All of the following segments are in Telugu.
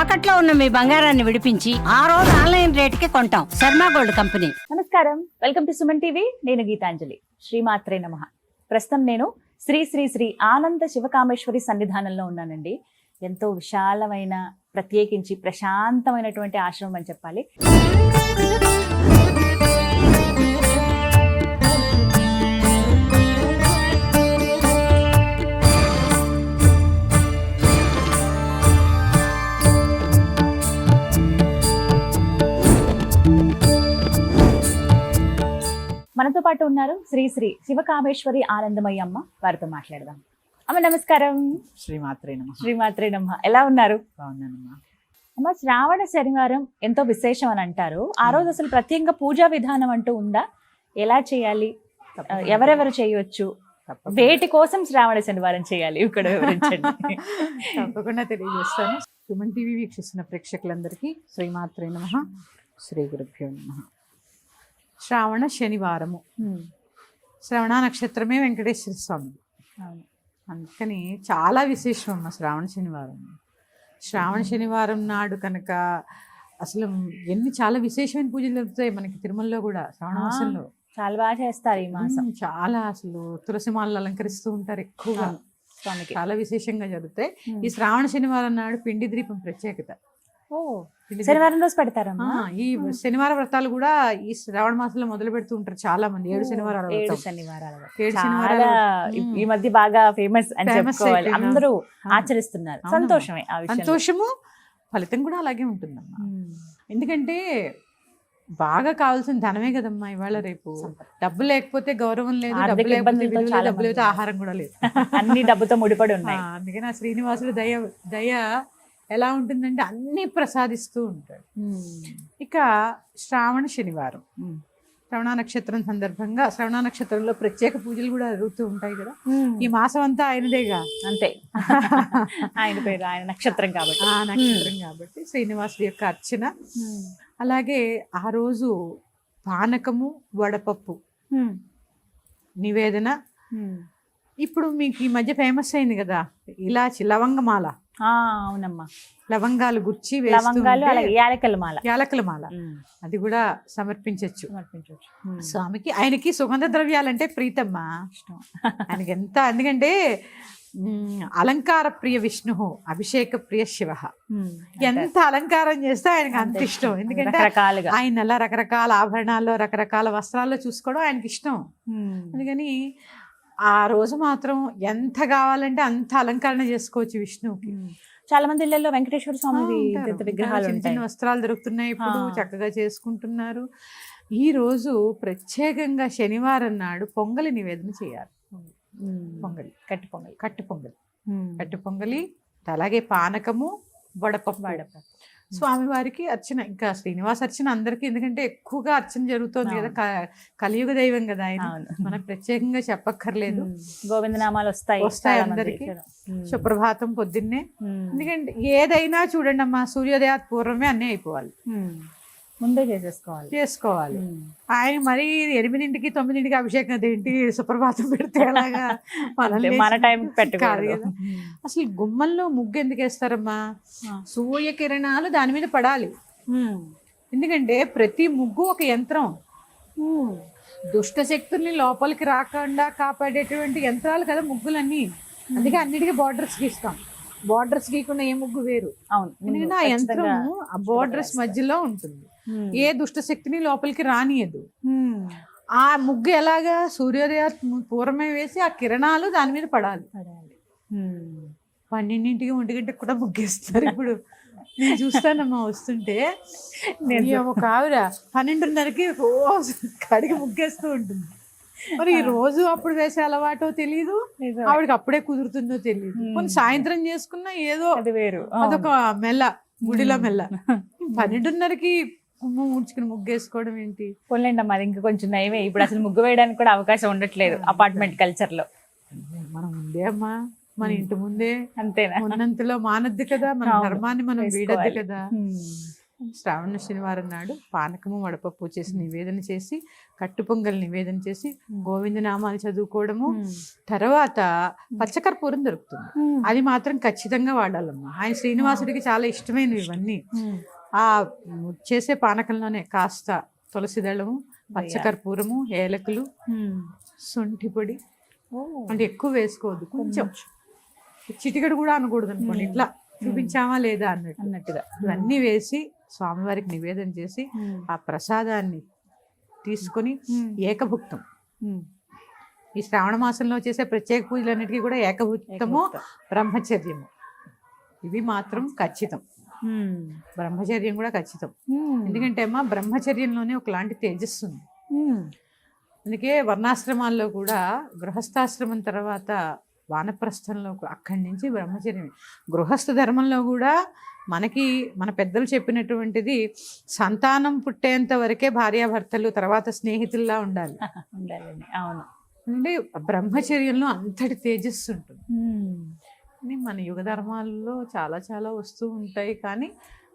తాకట్లో ఉన్న మీ బంగారాన్ని విడిపించి ఆ రోజు ఆన్లైన్ రేటుకి కొంటాం. Sharma gold company. నమస్కారం, వెల్కమ్ టు సుమన్ టీవీ. నేను గీతాంజలి. శ్రీమాత్రే నమః. ప్రస్తుతం నేను శ్రీ శ్రీ శ్రీ ఆనంద శివకామేశ్వరి సన్నిధానంలో ఉన్నానండి. ఎంతో విశాలమైన, ప్రత్యేకించి ప్రశాంతమైనటువంటి ఆశ్రమం అని చెప్పాలి. మనతో పాటు ఉన్నారు శ్రీ శ్రీ శివకామేశ్వరి ఆనందమయ్య అమ్మ. వారితో మాట్లాడదాం. అమ్మ నమస్కారం. శ్రీమాత్రే నమః. శ్రీమాత్రే నమః. ఎలా ఉన్నారు? బాగున్నానమ్మా. అమ్మ, శ్రావణ శనివారం ఎంతో విశేషం అని అంటారు. ఆ రోజు అసలు ప్రత్యేకంగా పూజా విధానం అంటూ ఉందా? ఎలా చేయాలి? ఎవరెవరు చేయొచ్చు? వేటి కోసం శ్రావణ శనివారం చేయాలి ఇక్కడ వివరించండి. తప్పకుండా తెలియజేస్తాను. సుమన్ టీవీ వీక్షిస్తున్న ప్రేక్షకులందరికీ శ్రీమాత్రే నమః, శ్రీ గురుభ్యో నమః. శ్రావణ శనివారము, శ్రవణ నక్షత్రమే వెంకటేశ్వర స్వామి. అందుకని చాలా విశేషం అమ్మ శ్రావణ శనివారం. శ్రావణ శనివారం నాడు కనుక అసలు చాలా విశేషమైన పూజలు జరుగుతాయి మనకి తిరుమలలో కూడా. శ్రావణ మాసంలో చాలా బాగా చేస్తారు ఈ మాసం. చాలా అసలు తులసి మాలలు అలంకరిస్తూ ఉంటారు ఎక్కువగా. స్వామికి చాలా విశేషంగా జరుగుతాయి. ఈ శ్రావణ శనివారం నాడు పిండి దీపం ప్రత్యేకత. శనివారం రోజు పెడతారమ్మా. ఈ శనివార వ్రతాలు కూడా ఈ శ్రావణ మాసంలో మొదలు పెడుతూ ఉంటారు చాలా మంది. 7 శనివారాలు. 7 శనివారాలు. 7 శనివారాలు ఈ మధ్య బాగా ఫేమస్ అని చెప్పుకోవాలి. అందరూ ఆచరిస్తున్నారు. సంతోషమే. ఆ విషయం సంతోషము, ఫలితం కూడా అలాగే ఉంటుందమ్మా. ఎందుకంటే బాగా కావాల్సిన ధనమే కదమ్మా ఇవాళ రేపు. డబ్బు లేకపోతే గౌరవం లేదు, డబ్బు లేకపోతే ఆహారం కూడా లేదు. అన్ని డబ్బుతో ముడిపడి ఉన్నాయి. అందుకని ఆ శ్రీనివాసుడు దయ ఎలా ఉంటుందంటే అన్ని ప్రసాదిస్తూ ఉంటాడు. ఇక శ్రావణ శనివారం, శ్రవణ నక్షత్రం సందర్భంగా శ్రవణ నక్షత్రంలో ప్రత్యేక పూజలు కూడా జరుగుతూ ఉంటాయి కదా. ఈ మాసం అంతా ఆయనదేగా. అంతే, ఆయన పేరు, ఆయన నక్షత్రం కాబట్టి. ఆ నక్షత్రం కాబట్టి శ్రీనివాసుడి యొక్క అర్చన. అలాగే ఆ రోజు పానకము, వడపప్పు నివేదన. ఇప్పుడు మీకు ఈ మధ్య ఫేమస్ అయింది కదా ఇలాచి, లవంగమాల. అవునమ్మా, లవంగాలు గుచ్చి లవంగాలు, అలాగే యాలకల మాల. యాలకల మాల అది కూడా సమర్పించవచ్చు స్వామికి. ఆయనకి సుగంధ ద్రవ్యాలంటే ప్రీతమ్మా, ఇష్టం ఆయనకి ఎంత. ఎందుకంటే అలంకార ప్రియ విష్ణు, అభిషేక ప్రియ శివ. ఎంత అలంకారం చేస్తే ఆయనకి అంత ఇష్టం. ఎందుకంటే ఆయన అలా రకరకాల ఆభరణాల్లో, రకరకాల వస్త్రాల్లో చూసుకోవడం ఆయనకి ఇష్టం. అందుకని ఆ రోజు మాత్రం ఎంత కావాలంటే అంత అలంకరణ చేసుకోవచ్చు విష్ణువుకి. చాలా మంది ఇళ్లలో వెంకటేశ్వర స్వామి విగ్రహాలు, చిన్న చిన్న వస్త్రాలు దొరుకుతున్నాయి ఇప్పుడు, చక్కగా చేసుకుంటున్నారు. ఈ రోజు ప్రత్యేకంగా శనివారం నాడు పొంగలి నివేదన చేయాలి. పొంగలి, కట్టు పొంగలి, అలాగే పానకము, వడపప్పు. స్వామివారికి అర్చన, ఇంకా శ్రీనివాస అర్చన అందరికీ. ఎందుకంటే ఎక్కువగా అర్చన జరుగుతోంది కదా, కలియుగ దైవం కదా ఆయన, మనకు ప్రత్యేకంగా చెప్పక్కర్లేదు. గోవిందనామాలు వస్తాయి అందరికి. సుప్రభాతం పొద్దున్నే. ఎందుకంటే ఏదైనా చూడండి అమ్మా, సూర్యోదయాత్ పూర్వమే అన్నీ అయిపోవాలి, ముందే చేసుకోవాలి. ఆయన మరి 8ంటికి 9ంటికి అభిషేకం అదేంటి, సుప్రభాతం పెడితే అలాగా మన టైం పెట్టుకోవాలి కదా. అసలు గుమ్మంలో ముగ్గు ఎందుకు వేస్తారమ్మా? సూర్యకిరణాలు దాని మీద పడాలి. ఎందుకంటే ప్రతి ముగ్గు ఒక యంత్రం. దుష్ట శక్తుల్ని లోపలికి రాకుండా కాపాడేటువంటి యంత్రాలు కదా ముగ్గులన్నీ. అందుకే అన్నిటికీ బార్డర్స్ గీస్తాం. బార్డర్స్ గీయకుండా ఏ ముగ్గు వేరు. అవును, ఎందుకంటే ఆ యంత్రం ఆ బార్డర్స్ మధ్యలో ఉంటుంది, ఏ దుష్ట శక్తిని లోపలికి రానియదు. ఆ ముగ్గు ఎలాగా సూర్యోదయ పూర్వమే వేసి ఆ కిరణాలు దాని మీద పడాలి. 12ంటికి 1 కూడా ముగ్గేస్తారు. ఇప్పుడు నేను చూస్తానమ్మా వస్తుంటే, ఒక ఆవిడ 12:30కి కడిగి ముగ్గేస్తూ ఉంటుంది. మరి ఈ రోజు అప్పుడు వేసే అలవాటో తెలియదు, ఆవిడకి అప్పుడే కుదురుతుందో తెలియదు. కొన్ని సాయంత్రం చేసుకున్నా ఏదో వేరు, అదొక మెల్ల, గుడిలో మెల్ల. 12:30కి ముడుచుకుని ముగ్గేసుకోవడం ఏంటి? పోలేండి అమ్మా, అది ఇంకా కొంచెం నయమే. ఇప్పుడు అసలు ముగ్గు వేయడానికి కూడా అవకాశం ఉండట్లేదు అపార్ట్మెంట్ కల్చర్ లో. మనం ముందే అమ్మా, మన ఇంటి ముందే. అంతేనా? ఉన్నంతలో మానద్దు కదా, మన ధర్మాన్ని మనం వీడద్దు కదా. శ్రావణ శనివారం నాడు పానకము వడపప్పు చేసి నివేదన చేసి కట్టు పొంగల్ నివేదన చేసి గోవిందనామాలు చదువుకోవడము. తర్వాత పచ్చకర్పూరం దొరుకుతుంది, అది మాత్రం ఖచ్చితంగా వాడాలమ్మా. ఆయన శ్రీనివాసుడికి చాలా ఇష్టమైనవి ఇవన్నీ. ఆ చేసే పానకంలోనే కాస్త తులసి దళము, పచ్చకర్పూరము, ఏలకులు, శొంఠి పొడి, అంటే ఎక్కువ వేసుకోవద్దు, కొంచెం చిటికెడు కూడా అనకూడదు అనుకోండి, ఇట్లా చూపించామా లేదా అన్నట్టుగా ఇవన్నీ వేసి స్వామివారికి నివేదన చేసి ఆ ప్రసాదాన్ని తీసుకొని ఏకభుక్తం. ఈ శ్రావణ మాసంలో చేసే ప్రత్యేక పూజలన్నిటికీ కూడా ఏకభుక్తము, బ్రహ్మచర్యము, ఇవి మాత్రం ఖచ్చితం. బ్రహ్మచర్యం కూడా ఖచ్చితం. ఎందుకంటే అమ్మా బ్రహ్మచర్యంలోనే ఒకలాంటి తేజస్సు ఉంది. అందుకే వర్ణాశ్రమాల్లో కూడా గృహస్థాశ్రమం తర్వాత వానప్రస్థంలో అక్కడి నుంచి బ్రహ్మచర్యం. గృహస్థ ధర్మంలో కూడా మనకి మన పెద్దలు చెప్పినటువంటిది సంతానం పుట్టేంత వరకే భార్యాభర్తలు, తర్వాత స్నేహితుల్లా ఉండాలి. అవును, అంటే బ్రహ్మచర్యంలో అంతటి తేజస్సు ఉంటుంది. మన యుగ ధర్మాల్లో చాలా చాలా వస్తూ ఉంటాయి, కానీ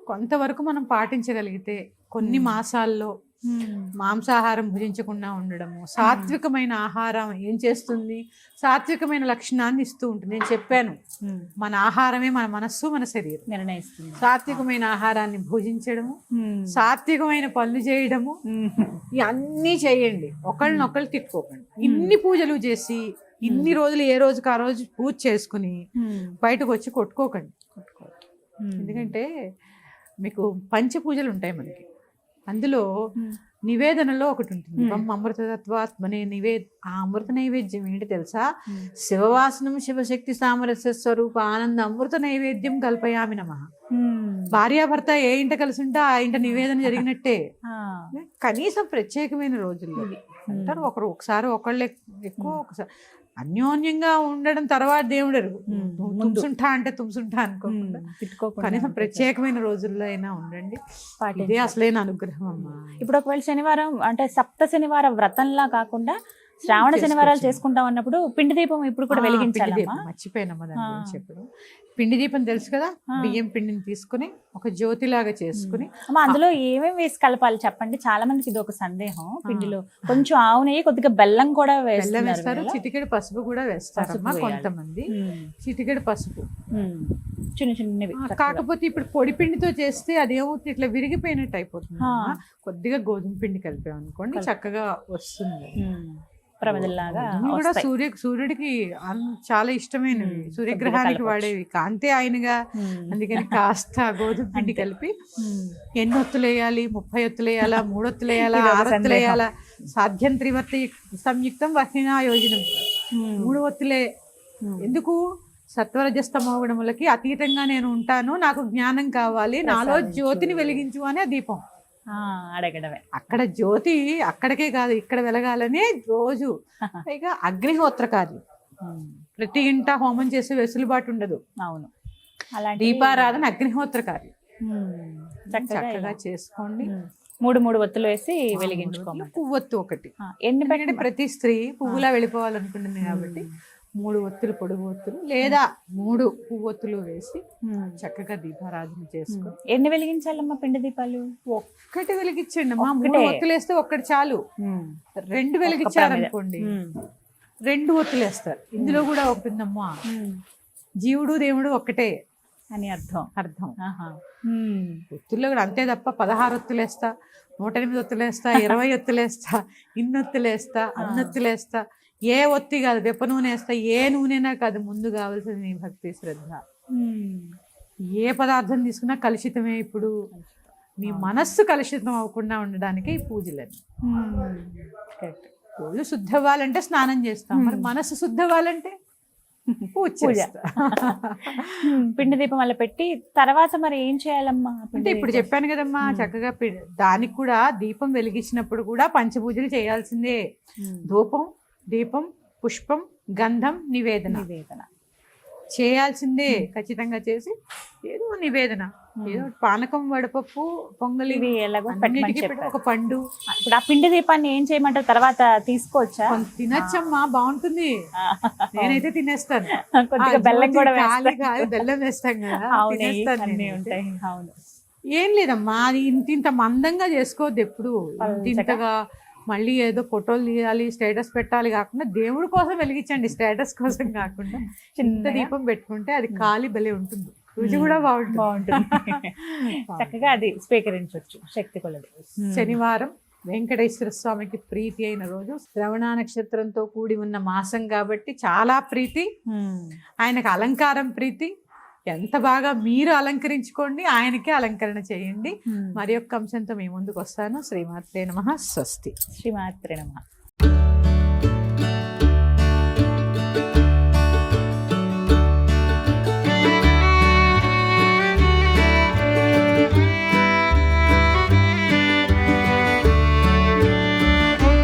కొంతవరకు మనం పాటించగలిగితే కొన్ని మాసాల్లో మాంసాహారం భుజించకుండా ఉండడము, సాత్వికమైన ఆహారం ఏం చేస్తుంది, సాత్వికమైన లక్షణాన్ని ఇస్తూ ఉంటుంది. నేను చెప్పాను, మన ఆహారమే మన మనస్సు, మన శరీరం నిర్ణయిస్తుంది. సాత్వికమైన ఆహారాన్ని భుజించడము, సాత్వికమైన పనులు చేయడము, ఇవన్నీ చేయండి. ఒకళ్ళనొకళ్ళు తిట్టుకోకండి. ఇన్ని పూజలు చేసి ఇన్ని రోజులు ఏ రోజుకి ఆ రోజు పూజ చేసుకుని బయటకు వచ్చి కొట్టుకోకండి. ఎందుకంటే మీకు పంచ పూజలు ఉంటాయి మనకి, అందులో నివేదనలో ఒకటి ఉంటుంది, అమృతత్వాత్మనే ఆ అమృత నైవేద్యం ఏంటి తెలుసా? శివవాసనం శివశక్తి సామరస్య స్వరూప ఆనంద అమృత నైవేద్యం కల్పయామి నమః. భార్యాభర్త ఏ ఇంట కలిసి ఉంటే ఆ ఇంట నివేదన జరిగినట్టే. కనీసం ప్రత్యేకమైన రోజుల్లో అంటారు, ఒకసారి ఒకళ్ళు ఎక్కువ, ఒకసారి అన్యోన్యంగా ఉండడం తర్వాత దేవుడు తుంసుంటా అంటే తుంసుంటా అనుకోకుండా కనీసం ప్రత్యేకమైన రోజుల్లో అయినా ఉండండి. ఇదే అసలైన అనుగ్రహం అమ్మా. ఇప్పుడు ఒకవేళ శనివారం అంటే సప్త శనివారం వ్రతంలా కాకుండా శ్రావణ శనివారాలు చేసుకుంటాం అన్నప్పుడు పిండి దీపం ఇప్పుడు కూడా వెలిగించాలి. మర్చిపోయినమ్మా దాని గురించి చెప్పడం. పిండి దీపం తెలుసు కదా, బియ్యం పిండిని తీసుకుని ఒక జ్యోతిలాగా చేసుకుని అందులో ఏమేమి వేసి కలపాలి చెప్పండి. చాలా మందికి ఇది ఒక సందేహం. పిండిలో కొంచెం ఆవు నెయ్యి, కొద్దిగా బెల్లం కూడా వేస్తారు, చిటికెడు పసుపు కూడా వేస్తారమ్మా కొంతమంది. చిటికెడు పసుపు చిన్న చిన్నవి. కాకపోతే ఇప్పుడు పొడి పిండితో చేస్తే అదేమవుతుంది, ఇట్లా విరిగిపోయినట్టు అయిపోతుంది. కొద్దిగా గోధుమ పిండి కలిపాం అనుకోండి చక్కగా వస్తుంది. కూడా సూర్యుడికి చాలా ఇష్టమైనవి, సూర్యగ్రహానికి వాడేవి, కాంతే ఆయనగా. అందుకని కాస్త గోధుమ పిండి కలిపి ఎన్ని ఒత్తులు వేయాలి, 30 ఒత్తులు వేయాలా, 3 ఒత్తులు వేయాలా, 6 ఒత్తులు వేయాలా, సాధ్యం త్రివర్తి సంయుక్తం వహ్నినా యోజనం, 3 ఒత్తులే. ఎందుకు? సత్వరజస్తమోగుణములకి అతీతంగా నేను ఉంటాను, నాకు జ్ఞానం కావాలి, నాలో జ్యోతిని వెలిగించు అనే దీపం అడగడమే. అక్కడ జ్యోతి అక్కడికే కాదు ఇక్కడ వెలగాలని రోజు. పైగా అగ్నిహోత్ర కార్యం, ప్రతి ఇంట హోమం చేసే వెసులుబాటు ఉండదు. అవును, దీపారాధన అగ్నిహోత్ర కార్యం చక్కగా చేసుకోండి. 3 ఒత్తులు వేసి వెలిగించుకోవాలి. పువ్వొత్తు ఒకటి. ఎందుకంటే ప్రతి స్త్రీ పువ్వులా వెళ్ళిపోవాలనుకుంటుంది కాబట్టి 3 ఒత్తులు పొడుగు ఒత్తులు లేదా 3 పువ్వొత్తులు వేసి చక్కగా దీపారాధన చేసుకుని. ఎన్ని వెలిగించాలమ్మా పిండి దీపాలు? ఒక్కటి వెలిగించండి అమ్మా. 3 ఒత్తులు వేస్తే ఒక్కటి చాలు. 2 వెలిగించారనుకోండి 2 ఒత్తులు వేస్తారు. ఇందులో కూడా ఒకటిందమ్మా, జీవుడు దేవుడు ఒక్కటే అని అర్థం. ఒత్తుల్లో కూడా అంతే తప్ప 16 ఒత్తులు వేస్తా, 108 ఒత్తులు వేస్తా, 20 ఒత్తులు వేస్తా, ఇన్నొత్తులు వేస్తా, అన్నొత్తులు వేస్తా, ఏ ఒత్తి కాదు, వెప్ప నూనె వేస్తా, ఏ నూనెనా కాదు. ముందు కావాల్సింది నీ భక్తి శ్రద్ధ. ఏ పదార్థం తీసుకున్నా కలుషితమే. ఇప్పుడు నీ మనస్సు కలుషితం అవ్వకుండా ఉండడానికి ఈ పూజలని. పూజలు శుద్ధ అవ్వాలంటే స్నానం చేస్తాం, మరి మనస్సు శుద్ధ అవ్వాలంటే పూజ. పిండి దీపం వల్ల పెట్టి తర్వాత మరి ఏం చేయాలమ్మా? అంటే ఇప్పుడు చెప్పాను కదమ్మా, చక్కగా దానికి కూడా దీపం వెలిగించినప్పుడు కూడా పంచపూజలు చేయాల్సిందే. ధూపం, దీపం, పుష్పం, గంధం, నివేదన చేయాల్సిందే. ఖచ్చితంగా చేసి ఏదో నివేదన, ఏదో పానకం, వడపప్పు, పొంగలి, ఒక పండు. ఇప్పుడు ఆ పిండి దీపాన్ని ఏం చేయమంటారు? తర్వాత తీసుకోవచ్చా? తినచ్చమ్మా, బాగుంటుంది. నేనైతే తినేస్తాను. బెల్లం కూడా బెల్లం వేస్తాం కదా. అవును. ఏం లేదమ్మా, అది ఇంత మందంగా చేసుకోవద్దు ఎప్పుడు. ఇంతగా మళ్ళీ ఏదో ఫోటోలు తీయాలి, స్టేటస్ పెట్టాలి కాకుండా దేవుడి కోసం వెలిగించండి, స్టేటస్ కోసం కాకుండా. చిన్న దీపం పెట్టుకుంటే అది కాలి భలే ఉంటుంది, రుచి కూడా బాగుంటుంది. చక్కగా అది స్వీకరించవచ్చు శక్తి కొలది. శనివారం వెంకటేశ్వర స్వామికి ప్రీతి అయిన రోజు, శ్రవణ నక్షత్రంతో కూడి ఉన్న మాసం కాబట్టి చాలా ప్రీతి. ఆయనకు అలంకారం ప్రీతి. ఎంత బాగా మీరు అలంకరించుకోండి, ఆయనకే అలంకరణ చేయండి. మరి యొక్క అంశంతో మీ ముందుకు వస్తాను. శ్రీమాత్రే నమః. స్వస్తి. శ్రీమాత్రే నమః.